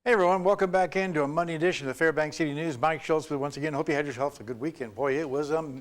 Hey everyone, welcome back into a Monday edition of the Fairbanks City News. Mike Schultz with once again. Hope you had yourself a good weekend. Boy, it was a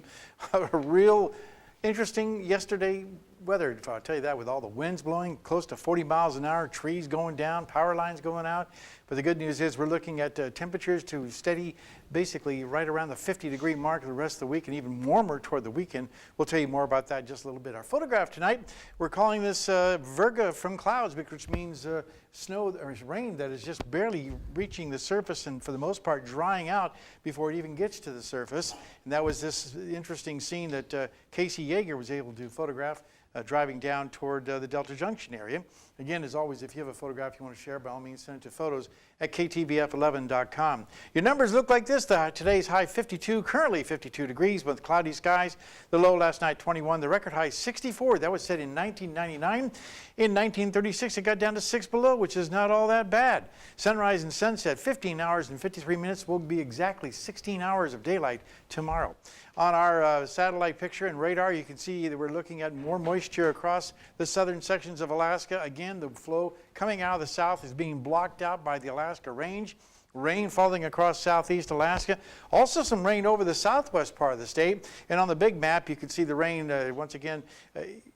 real interesting yesterday weather. I'll tell you that, with all the winds blowing close to 40 miles an hour, trees going down, power lines going out. But the good news is we're looking at temperatures to steady basically right around the 50-degree mark the rest of the week, and even warmer toward the weekend. We'll tell you more about that in just a little bit. Our photograph tonight, we're calling this Virga from clouds, which means snow or rain that is just barely reaching the surface and for the most part drying out before it even gets to the surface. And that was this interesting scene that Casey Yeager was able to photograph driving down toward the Delta Junction area. Again, as always, if you have a photograph you want to share, by all means send it to photos@ktvf11.com. Your numbers look like this. Today's high 52, currently 52 degrees with cloudy skies. The low last night 21, the record high 64. That was set in 1999. In 1936 it got down to 6 below, which is not all that bad. Sunrise and sunset 15 hours and 53 minutes will be exactly 16 hours of daylight tomorrow. On our satellite picture and radar, you can see that we're looking at more moisture across the southern sections of Alaska. Again, the flow coming out of the south is being blocked out by the Alaska Range. Rain falling across southeast Alaska. Also some rain over the southwest part of the state. And on the big map, you can see the rain once again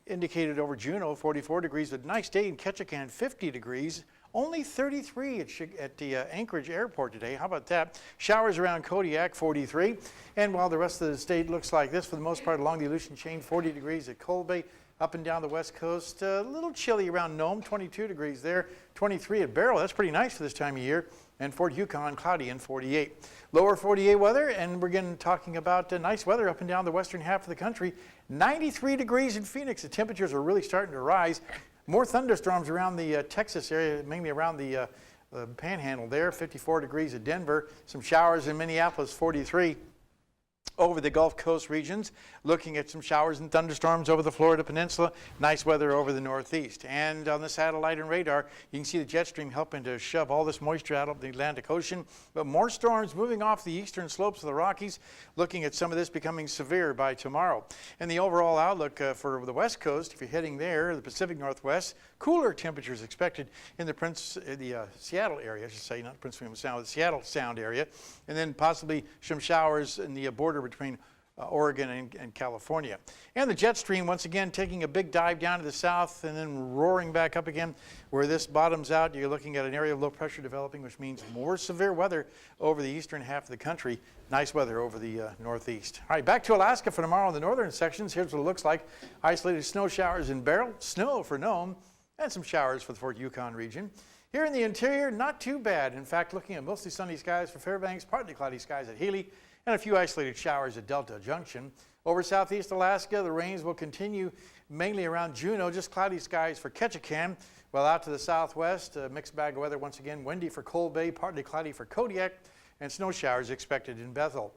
indicated over Juneau, 44 degrees. A nice day in Ketchikan, 50 degrees. Only 33 at the Anchorage Airport today. How about that? Showers around Kodiak, 43. And while the rest of the state looks like this, for the most part along the Aleutian Chain, 40 degrees at Cold Bay. Up and down the west coast, a little chilly around Nome, 22 degrees there. 23 at Barrow, that's pretty nice for this time of year. And Fort Yukon, cloudy and 48. Lower 48 weather, and we're again talking about nice weather up and down the western half of the country. 93 degrees in Phoenix. The temperatures are really starting to rise. More thunderstorms around the Texas area, mainly around the panhandle there. 54 degrees at Denver. Some showers in Minneapolis, 43. Over the Gulf Coast regions, looking at some showers and thunderstorms over the Florida Peninsula. Nice weather over the northeast. And on the satellite and radar, you can see the jet stream helping to shove all this moisture out of the Atlantic Ocean. But more storms moving off the eastern slopes of the Rockies, looking at some of this becoming severe by tomorrow. And the overall outlook for the west coast, if you're heading there, the Pacific Northwest, cooler temperatures expected in the Seattle area, I should say, not Prince William Sound, the Seattle Sound area. And then possibly some showers in the border between Oregon and California. And the jet stream once again taking a big dive down to the south and then roaring back up again. Where this bottoms out, you're looking at an area of low pressure developing, which means more severe weather over the eastern half of the country. Nice weather over the northeast. All right, back to Alaska for tomorrow in the northern sections. Here's what it looks like. Isolated snow showers in Barrow, snow for Nome, and some showers for the Fort Yukon region. Here in the interior, not too bad. In fact, looking at mostly sunny skies for Fairbanks, partly cloudy skies at Healy, and a few isolated showers at Delta Junction. Over southeast Alaska, the rains will continue mainly around Juneau, just cloudy skies for Ketchikan. While out to the southwest, a mixed bag of weather once again, windy for Cold Bay, partly cloudy for Kodiak, and snow showers expected in Bethel.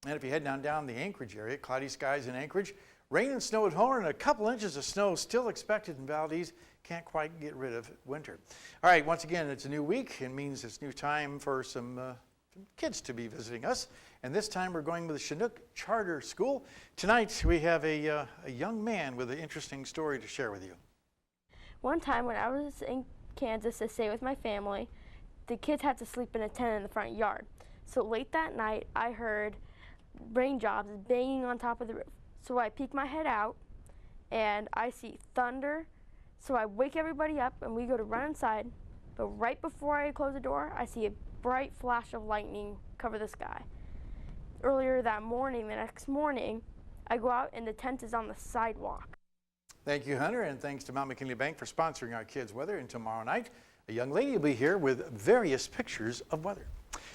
And if you head down the Anchorage area, cloudy skies in Anchorage, rain and snow at Horn, and a couple inches of snow still expected in Valdez. Can't quite get rid of winter. All right, once again, it's a new week. It means it's new time for some kids to be visiting us. And this time we're going with the Chinook Charter School. Tonight we have a young man with an interesting story to share with you. One time when I was in Kansas to stay with my family, the kids had to sleep in a tent in the front yard. So late that night I heard raindrops banging on top of the roof. So I peek my head out and I see thunder. So I wake everybody up and we go to run inside. But right before I close the door, I see a bright flash of lightning cover the sky. Earlier that morning, the next morning, I go out and the tent is on the sidewalk. Thank you, Hunter, and thanks to Mount McKinley Bank for sponsoring our kids' weather. And tomorrow night, a young lady will be here with various pictures of weather.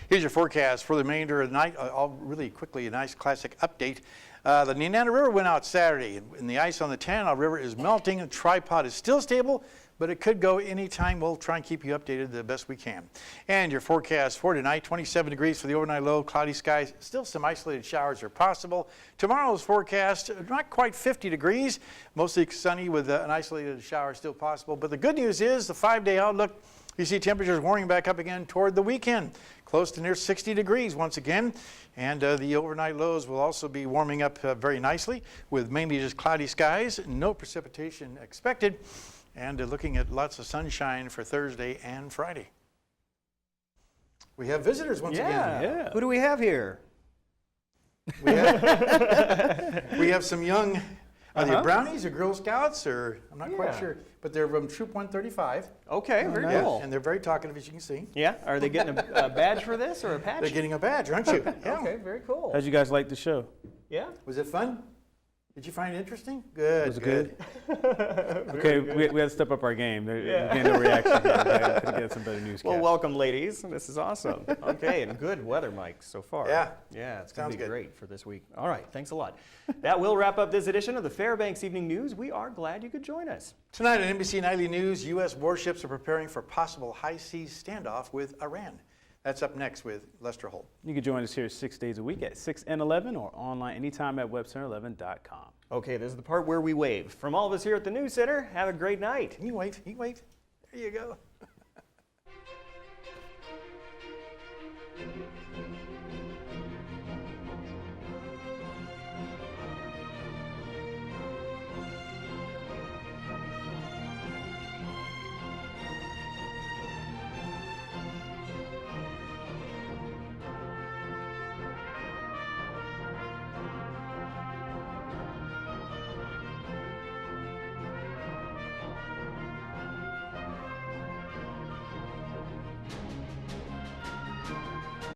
Here's your forecast for the remainder of the night. I'll really quickly, a nice classic update. The Nenana River went out Saturday, and the ice on the Tanana River is melting. The tripod is still stable, but it could go anytime. We'll try and keep you updated the best we can. And your forecast for tonight, 27 degrees for the overnight low, cloudy skies. Still some isolated showers are possible. Tomorrow's forecast, not quite 50 degrees, mostly sunny with an isolated shower still possible. But the good news is the 5-day outlook, you see temperatures warming back up again toward the weekend, close to near 60 degrees once again. And the overnight lows will also be warming up very nicely with mainly just cloudy skies, no precipitation expected. And looking at lots of sunshine for Thursday and Friday. We have visitors once again. Yeah. Who do we have here? We have some young, are they Brownies or Girl Scouts or, I'm not quite Yeah. sure, but they're from Troop 135. Okay, very Yeah, cool. and they're very talkative, as you can see. Yeah, are they getting a badge for this or a patch? They're getting a badge, aren't you? Yeah. Okay, very cool. How'd you guys like the show? Yeah. Was it fun? Did you find it interesting? Good. Was it good? Okay, we had to step up our game. We're getting no reaction here. We had to get some better newscasts. Well, welcome, ladies. This is awesome. Okay, and good weather, Mike, so far. Yeah. Yeah, it's going Sounds to be good. great for this week. All right, thanks a lot. That will wrap up this edition of the Fairbanks Evening News. We are glad you could join us. Tonight on NBC Nightly News, U.S. warships are preparing for possible high-seas standoff with Iran. That's up next with Lester Holt. You can join us here 6 days a week at 6 and 11 or online anytime at webcenter11.com. Okay, this is the part where we wave. From all of us here at the News Center, have a great night. Can you wave? Can you wave? There you go.